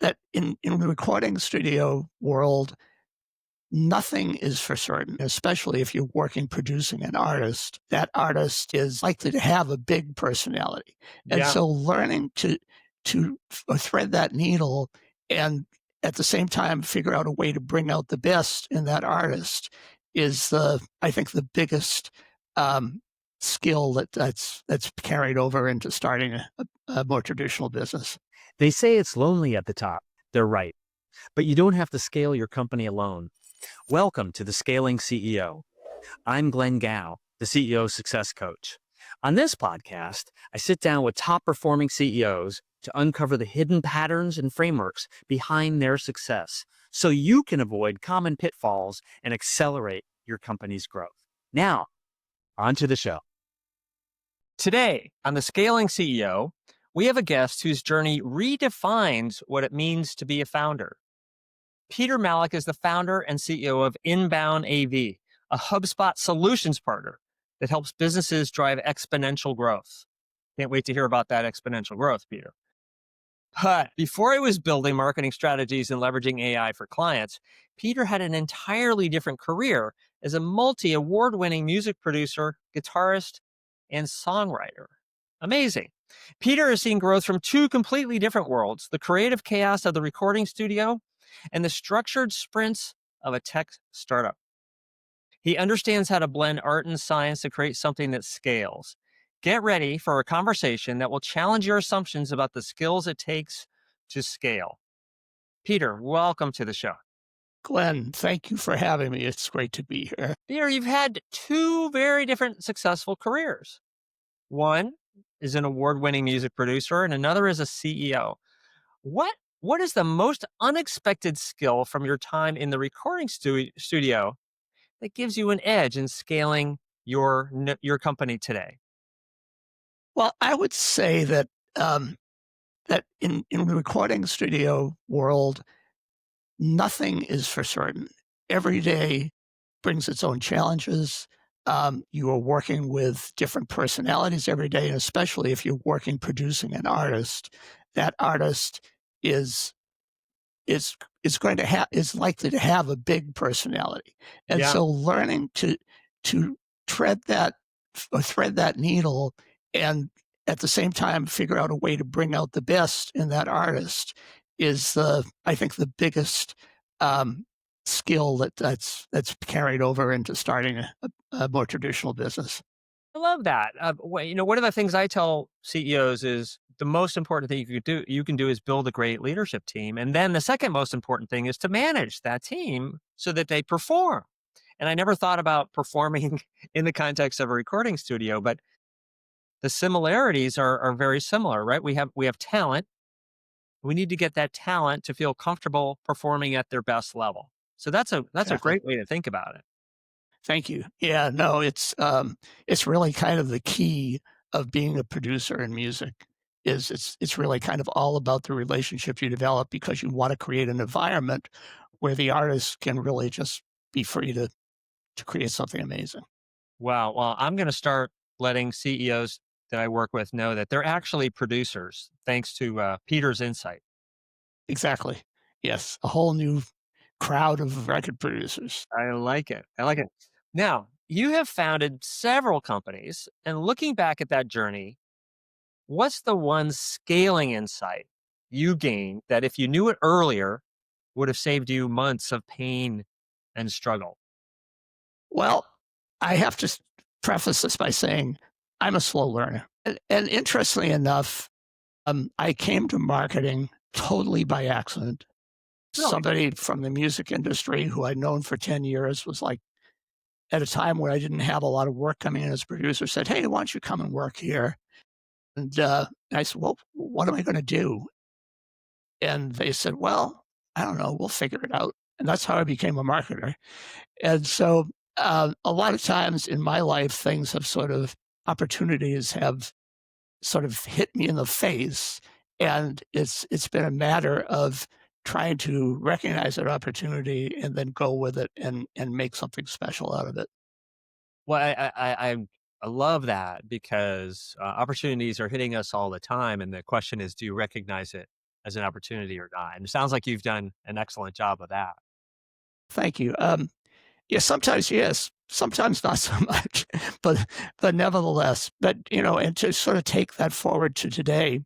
that in the recording studio world, nothing is for certain, especially if you're working producing an artist. That artist is likely to have a big personality. And Yeah. so learning to thread that needle and at the same time figure out a way to bring out the best in that artist is I think the biggest um, skill that's carried over into starting a more traditional business. They say it's lonely at the top. They're right. But you don't have to scale your company alone. Welcome to the Scaling CEO. I'm Glenn Gow, the CEO Success Coach. On this podcast, I sit down with top performing CEOs to uncover the hidden patterns and frameworks behind their success so you can avoid common pitfalls and accelerate your company's growth. Now, on to the show. Today, on the Scaling CEO, we have a guest whose journey redefines what it means to be a founder. Peter Malek is the founder and CEO of Inbound AV, a HubSpot solutions partner that helps businesses drive exponential growth. Can't wait to hear about that exponential growth, Peter. But before he was building marketing strategies and leveraging AI for clients, Peter had an entirely different career as a multi-award winning music producer, guitarist, and songwriter. Amazing. Peter has seen growth from two completely different worlds, the creative chaos of the recording studio and the structured sprints of a tech startup. He understands how to blend art and science to create something that scales. Get ready for a conversation that will challenge your assumptions about the skills it takes to scale. Peter, welcome to the show. Glenn, thank you for having me. It's great to be here. Peter, you've had two very different successful careers. One is an award-winning music producer and another is a CEO. What is the most unexpected skill from your time in the recording studio that gives you an edge in scaling your company today? Well, I would say that that in the recording studio world, nothing is for certain. Every day brings its own challenges. You are working with different personalities every day, and especially if you're working producing an artist, that artist is is likely to have a big personality, and Yeah. so learning to thread that needle and at the same time figure out a way to bring out the best in that artist is I think the biggest skill that's carried over into starting a more traditional business. I love that. One of the things I tell CEOs is the most important thing you can do is build a great leadership team. And then the second most important thing is to manage that team so that they perform. And I never thought about performing in the context of a recording studio, but the similarities are very similar, right? We have talent. We need to get that talent to feel comfortable performing at their best level. So that's a Exactly. great way to think about it. Thank you. Yeah, no, it's really kind of the key of being a producer in music is it's really kind of all about the relationship you develop because you want to create an environment where the artist can really just be free to create something amazing. Wow. Well, I'm going to start letting CEOs that I work with know that they're actually producers, thanks to Peter's insight. Exactly. Yes, a whole new crowd of record producers. I like it. I like it. Now, you have founded several companies, and looking back at that journey, what's the one scaling insight you gained that if you knew it earlier would have saved you months of pain and struggle? Well, I have to preface this by saying I'm a slow learner. And interestingly enough, I came to marketing totally by accident. Really? Somebody from the music industry who I'd known for 10 years was like, at a time where I didn't have a lot of work coming in as a producer, said, "Hey, why don't you come and work here?" And I said, "Well, what am I going to do?" And they said, "Well, I don't know. We'll figure it out." And that's how I became a marketer. And so a lot of times in my life, things have opportunities have sort of hit me in the face. And it's been a matter of trying to recognize that opportunity and then go with it and make something special out of it. Well, I love that because opportunities are hitting us all the time, and the question is, do you recognize it as an opportunity or not. And it sounds like you've done an excellent job of that. Thank you. Yeah, sometimes yes, sometimes not so much, but nevertheless, and to sort of take that forward to today,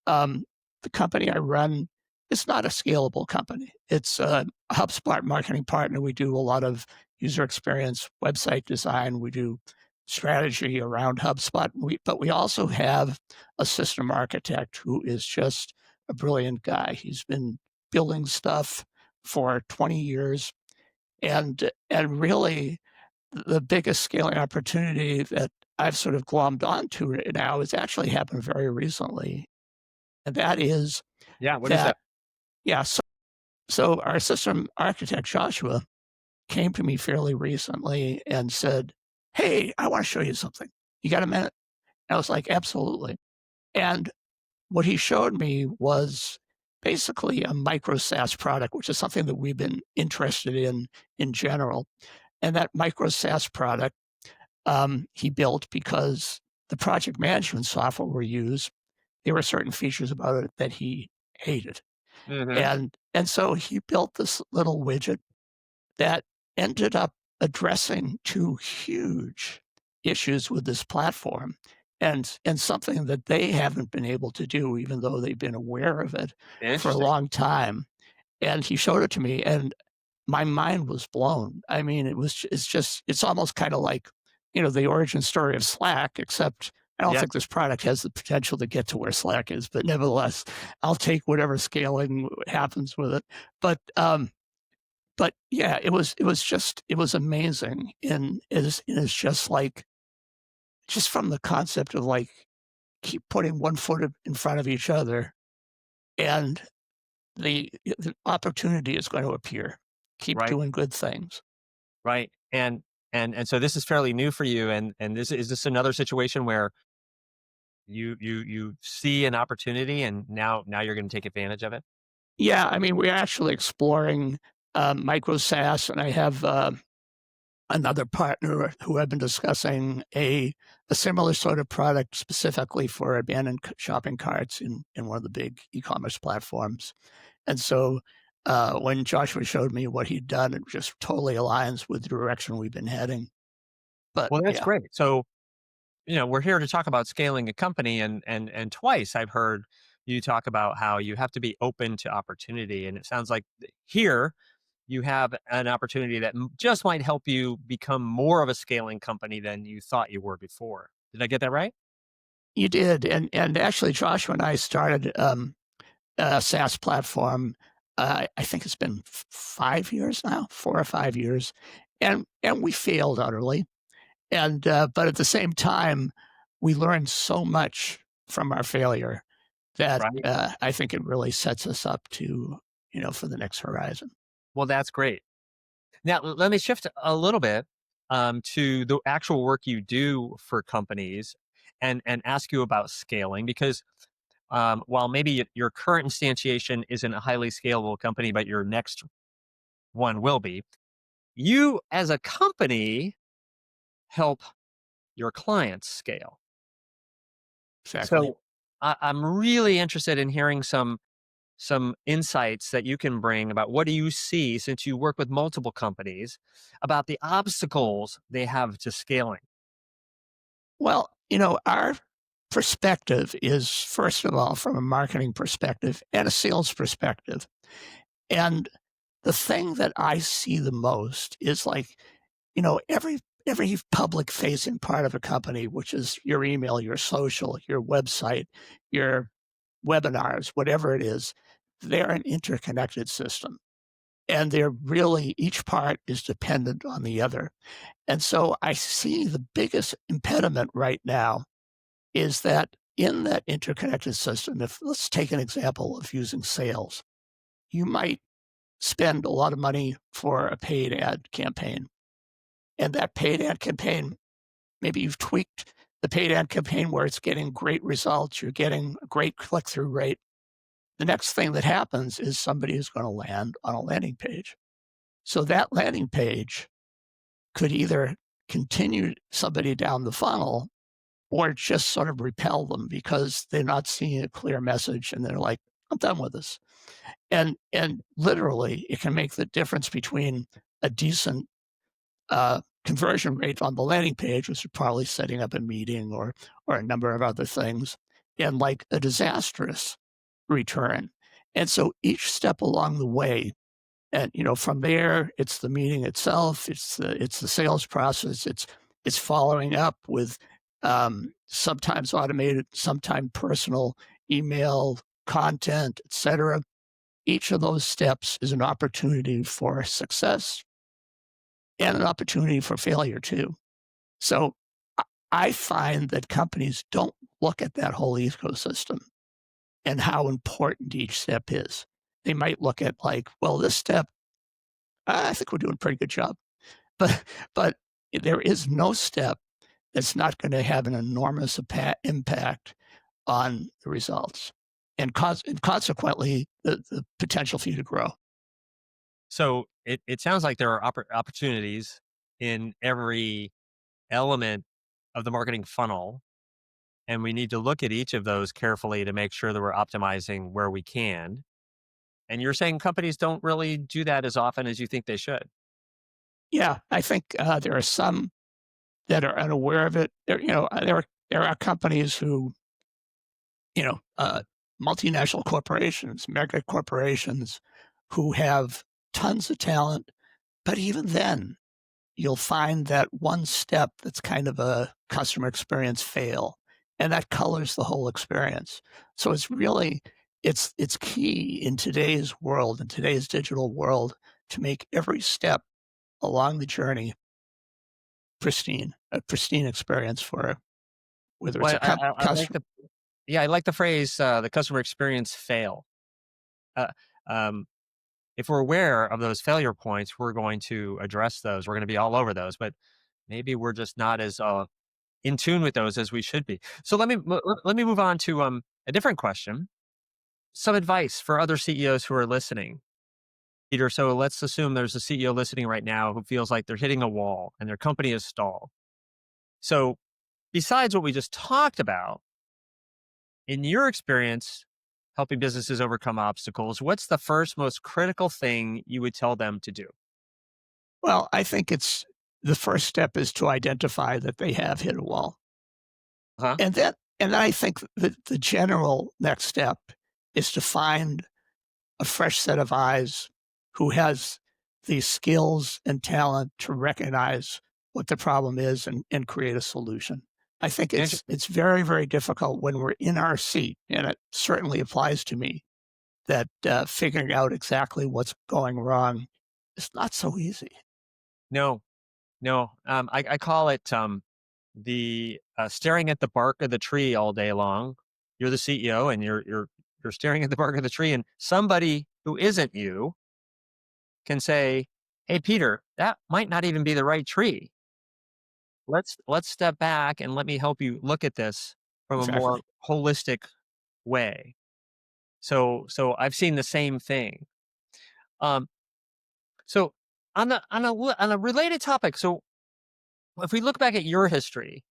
um, the company I run is not a scalable company. It's a HubSpot marketing partner. We do a lot of user experience, website design. We do strategy around HubSpot. But we also have a system architect who is just a brilliant guy. He's been building stuff for 20 years. And really, the biggest scaling opportunity that I've sort of glommed onto right now has actually happened very recently. And that is Yeah. What is that, that? yeah, so our system architect, Joshua, came to me fairly recently and said, "Hey, I want to show you something. You got a minute?" I was like, "Absolutely." And what he showed me was basically a micro SaaS product, which is something that we've been interested in general. And that micro SaaS product he built because the project management software we use, there were certain features about it that he hated. Hmm. And so he built this little widget that ended up addressing two huge issues with this platform and something that they haven't been able to do, even though they've been aware of it for a Interesting. long time. And he showed it to me, and my mind was blown. I mean, it's almost kind of like, the origin story of Slack, except I don't Yeah. think this product has the potential to get to where Slack is, but nevertheless, I'll take whatever scaling happens with it. But, yeah, it was amazing. And it's just like, just from the concept of like, keep putting one foot in front of each other and the opportunity is going to appear. Keep Right. doing good things. Right. And so this is fairly new for you. And this is this another situation where you see an opportunity and now you're going to take advantage of it. Yeah, I mean, we're actually exploring micro SaaS, and I have another partner who I've been discussing a similar sort of product specifically for abandoned shopping carts in one of the big e-commerce platforms. And so when Joshua showed me what he'd done, it just totally aligns with the direction we've been heading. But Well, that's yeah, great. So, we're here to talk about scaling a company and twice I've heard you talk about how you have to be open to opportunity. And it sounds like here you have an opportunity that just might help you become more of a scaling company than you thought you were before. Did I get that right? you did. And actually, Joshua and I started a SaaS platform. I think it's been 5 years now, 4 or 5 years, and we failed utterly. And but at the same time, we learned so much from our failure that Right. I think it really sets us up to for the next horizon. Well, that's great. Now, let me shift a little bit to the actual work you do for companies and ask you about scaling because while maybe your current instantiation isn't a highly scalable company, but your next one will be, you as a company help your clients scale. Exactly. So I'm really interested in hearing some insights that you can bring about what do you see since you work with multiple companies about the obstacles they have to scaling. Well, our perspective is first of all from a marketing perspective and a sales perspective. And the thing that I see the most is like, every public facing part of a company, which is your email, your social, your website, your webinars, whatever it is, they're an interconnected system. And they're really, each part is dependent on the other. And so I see the biggest impediment right now is that in that interconnected system, if let's take an example of using sales, you might spend a lot of money for a paid ad campaign. And that paid ad campaign, maybe you've tweaked the paid ad campaign where it's getting great results, you're getting a great click through rate. The next thing that happens is somebody is going to land on a landing page. So that landing page could either continue somebody down the funnel or just sort of repel them because they're not seeing a clear message and they're like, I'm done with this. And literally, it can make the difference between a decent conversion rate on the landing page, which is probably setting up a meeting or a number of other things, and like a disastrous return. And so each step along the way, and from there, it's the meeting itself, it's the sales process, it's following up with sometimes automated, sometimes personal email content, etc. Each of those steps is an opportunity for success and an opportunity for failure too. So I find that companies don't look at that whole ecosystem and how important each step is. They might look at like, well, this step, I think we're doing a pretty good job, but but there is no step that's not going to have an enormous impact on the results and consequently the potential for you to grow. So it sounds like there are opportunities in every element of the marketing funnel. And we need to look at each of those carefully to make sure that we're optimizing where we can. And you're saying companies don't really do that as often as you think they should. Yeah, I think there are some that are unaware of it. There are companies who, you know, uh, multinational corporations, mega corporations, who have tons of talent, but even then, you'll find that one step that's kind of a customer experience fail, and that colors the whole experience. So it's key in today's world, in today's digital world, to make every step along the journey pristine, a pristine experience for whether it's Well, a I like customer. the yeah, I like the phrase the customer experience fail. Uh, um, if we're aware of those failure points, we're going to address those. We're going to be all over those, but maybe we're just not as in tune with those as we should be. So let me move on to a different question. Some advice for other CEOs who are listening, Peter. So let's assume there's a CEO listening right now who feels like they're hitting a wall and their company is stalled. So besides what we just talked about, in your experience helping businesses overcome obstacles, what's the first most critical thing you would tell them to do? Well, I think it's the first step is to identify that they have hit a wall. Huh? And then I think that the general next step is to find a fresh set of eyes who has the skills and talent to recognize what the problem is and create a solution. I think Inter- it's very, very difficult when we're in our seat, and it certainly applies to me, that figuring out exactly what's going wrong is not so easy. No, no. I call it the staring at the bark of the tree all day long. You're the CEO and you're staring at the bark of the tree, and somebody who isn't you can say, "Hey, Peter, that might not even be the right tree. Let's step back and let me help you look at this from a more Exactly. holistic way." So I've seen the same thing. Um, so on a related topic, so if we look back at your history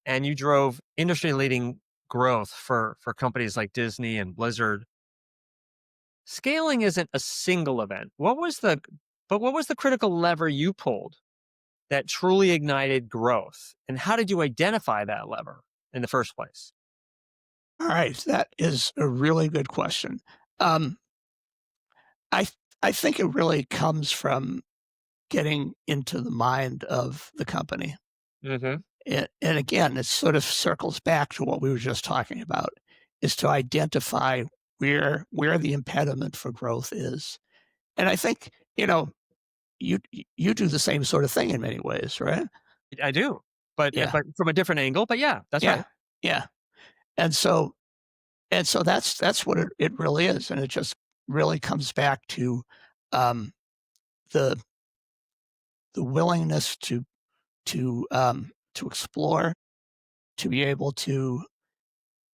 and you drove industry leading growth for companies like Disney and Blizzard, scaling isn't a single event. What was the critical lever you pulled that truly ignited growth? And how did you identify that lever in the first place? All right, that is a really good question. Um, I I think it really comes from getting into the mind of the company. Hmm. And again, it sort of circles back to what we were just talking about, is to identify where the impediment for growth is. And I think, you you do the same sort of thing in many ways, right? I do, Yeah. but from a different angle. But yeah, that's Yeah. right. Yeah. And so that's what it really is. And it just really comes back to um, the willingness to explore, to be able to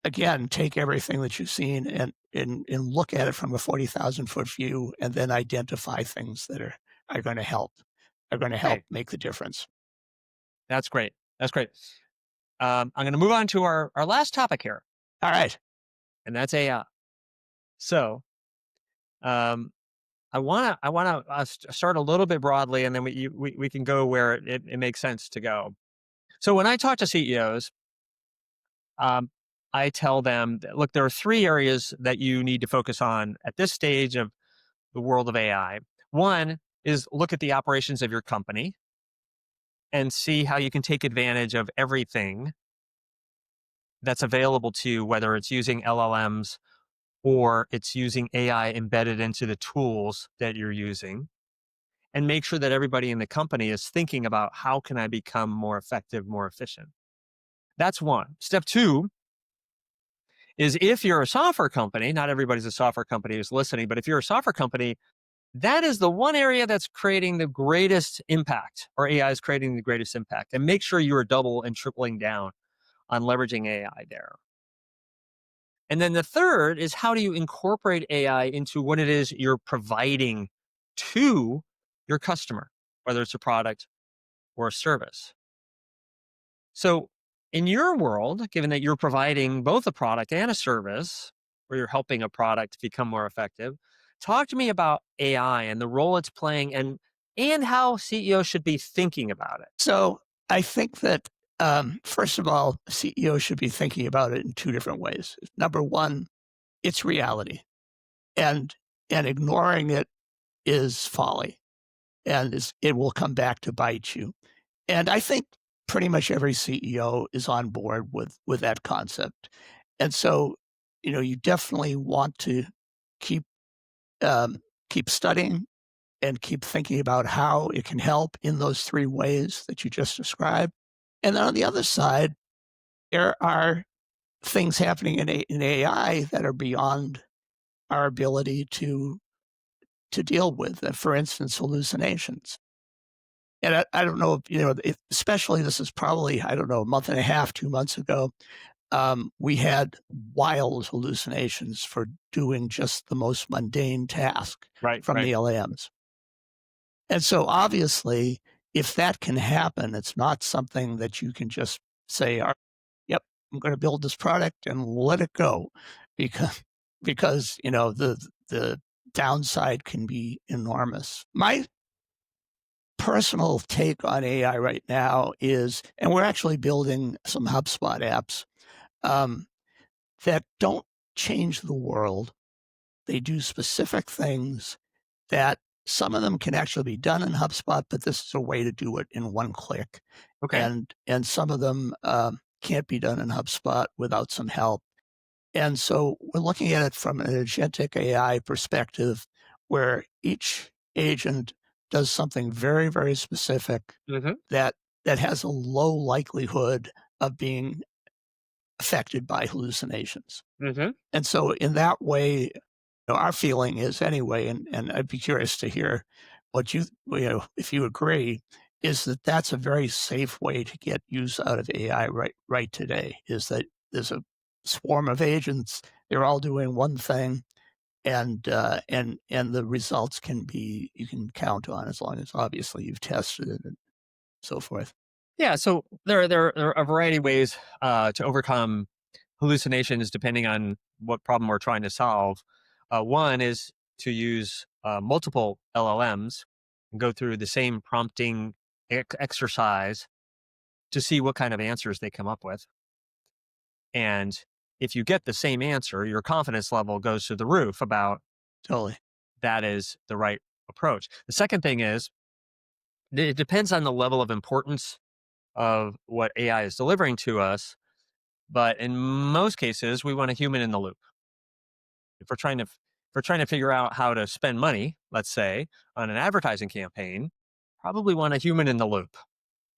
again take everything that you've seen and look at it from a 40,000-foot view, and then identify things that are going to help Hey, make the difference. that's great. That's great. I'm going to move on to our last topic here, All right. and that's AI. So, um, I wanna start a little bit broadly, and then we can go where it makes sense to go. So when I talk to CEOs, um, I tell them, that, look, there are three areas that you need to focus on at this stage of the world of AI. One is look at the operations of your company and see how you can take advantage of everything that's available to you, whether it's using LLMs or it's using AI embedded into the tools that you're using, and make sure that everybody in the company is thinking about how can I become more effective, more efficient. That's one. Step two is if you're a software company, not everybody's a software company who's listening, but if you're a software company, that is the one area that's creating the greatest impact, or AI is creating the greatest impact. And make sure you are double and tripling down on leveraging AI there. And then the third is how do you incorporate AI into what it is you're providing to your customer, whether it's a product or a service. So, in your world, given that you're providing both a product and a service, or you're helping a product become more effective, talk to me about AI and the role it's playing, and how CEOs should be thinking about it. So I think that, first of all, CEOs should be thinking about it in two different ways. Number one, it's reality, and ignoring it is folly, and it will come back to bite you. And I think pretty much every CEO is on board with that concept. And so, you definitely want to keep keep studying and keep thinking about how it can help in those three ways that you just described. And then on the other side, there are things happening in AI that are beyond our ability to deal with. For instance, hallucinations. And I don't know if, especially this is probably, I don't know, a month and a half, 2 months ago. We had wild hallucinations for doing just the most mundane task Right, from right. the LMs. And so obviously, if that can happen, it's not something that you can just say, yep, I'm going to build this product and let it go because, the downside can be enormous. My personal take on AI right now is, and we're actually building some HubSpot apps um, that don't change the world. They do specific things that some of them can actually be done in HubSpot, but this is a way to do it in one click. Okay. And some of them can't be done in HubSpot without some help. And so we're looking at it from an agentic AI perspective, where each agent does something very, very specific Hmm. that has a low likelihood of being affected by hallucinations. Hmm. And so in that way, our feeling is anyway, and I'd be curious to hear what if you agree, is that that's a very safe way to get use out of AI right today, is that there's a swarm of agents, they're all doing one thing, and the results you can count on, as long as obviously you've tested it and so forth. Yeah. So there are a variety of ways to overcome hallucinations depending on what problem we're trying to solve. One is to use multiple LLMs and go through the same prompting exercise to see what kind of answers they come up with. And if you get the same answer, your confidence level goes to the roof about Totally. that is the right approach. The second thing is it depends on the level of importance of what AI is delivering to us. But in most cases, we want a human in the loop. If we're trying to figure out how to spend money, let's say, on an advertising campaign, probably want a human in the loop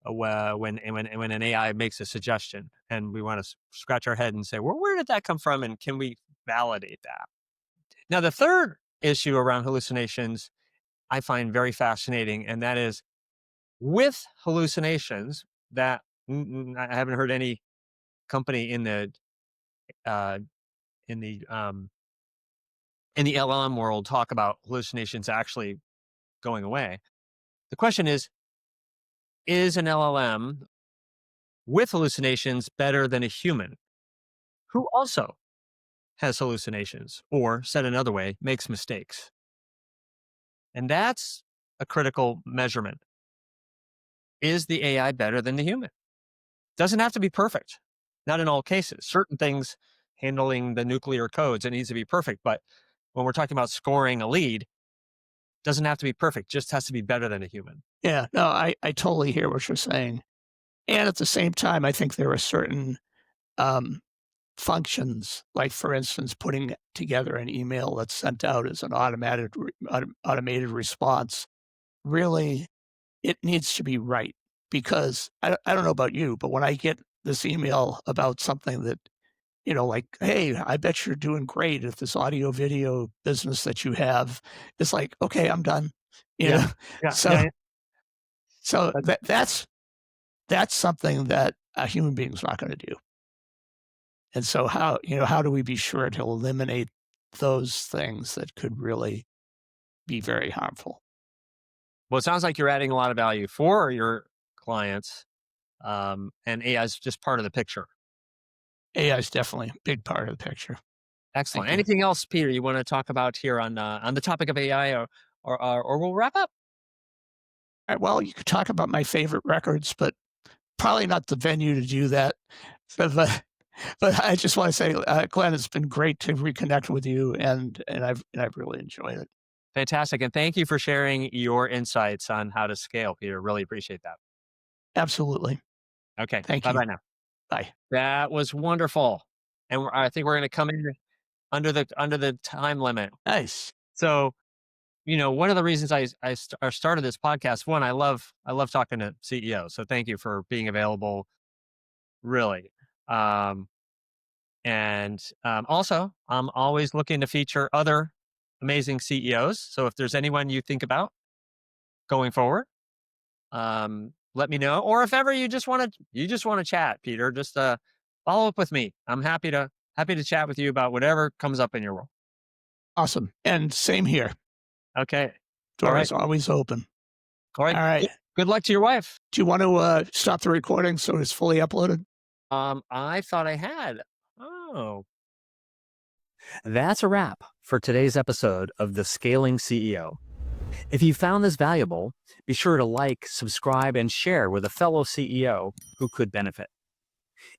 when an AI makes a suggestion, and we want to scratch our head and say, well, where did that come from, and can we validate that? Now, the third issue around hallucinations I find very fascinating, and that is with hallucinations that I haven't heard any company uh, in the um, in the LLM world talk about hallucinations actually going away. The question is an LLM with hallucinations better than a human who also has hallucinations, or said another way, makes mistakes. And that's a critical measurement. Is the AI better than the human? Doesn't have to be perfect. Not in all cases. Certain things, handling the nuclear codes, it needs to be perfect. But when we're talking about scoring a lead, doesn't have to be perfect, just has to be better than a human. Yeah, no, I totally hear what you're saying. And at the same time, I think there are certain um, functions, like for instance, putting together an email that's sent out as an automated response. Really, it needs to be right because I don't know about you, but when I get this email about something that, like, hey, I bet you're doing great at this audio video business that you have. It's like, okay, I'm done. You Yeah. know, Yeah. so Yeah. so That- that's something that a human being's not going to do. And so how do we be sure to eliminate those things that could really be very harmful? Well, it sounds like you're adding a lot of value for your clients, and AI is just part of the picture. AI is definitely a big part of the picture. Excellent. Thank you. Anything else, Peter, you want to talk about here on the topic of AI, or we'll wrap up? All right, well, you could talk about my favorite records, but probably not the venue to do that. But I just want to say, Glenn, it's been great to reconnect with you, and I've really enjoyed it. Fantastic. And thank you for sharing your insights on how to scale, Peter. Really appreciate that. Absolutely. Okay. Thank Bye you. bye now. Bye. That was wonderful. And I think we're going to come in under the time limit. Nice. So, one of the reasons I started this podcast, one, I love talking to CEOs. So thank you for being available. Really. Um, and also, I'm always looking to feature other amazing CEOs. So if there's anyone you think about going forward, let me know. Or if ever you just want to chat, Peter, just follow up with me. I'm happy to chat with you about whatever comes up in your world. Awesome. And same here. Okay. All Door right. is always open. All right. All right. Good luck to your wife. Do you want to stop the recording so it's fully uploaded? I thought I had. Oh. That's a wrap for today's episode of The Scaling CEO. If you found this valuable, be sure to like, subscribe, and share with a fellow CEO who could benefit.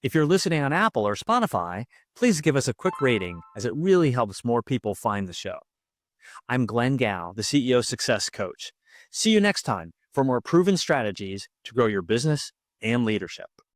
If you're listening on Apple or Spotify, please give us a quick rating as it really helps more people find the show. I'm Glenn Gow, the CEO Success Coach. See you next time for more proven strategies to grow your business and leadership.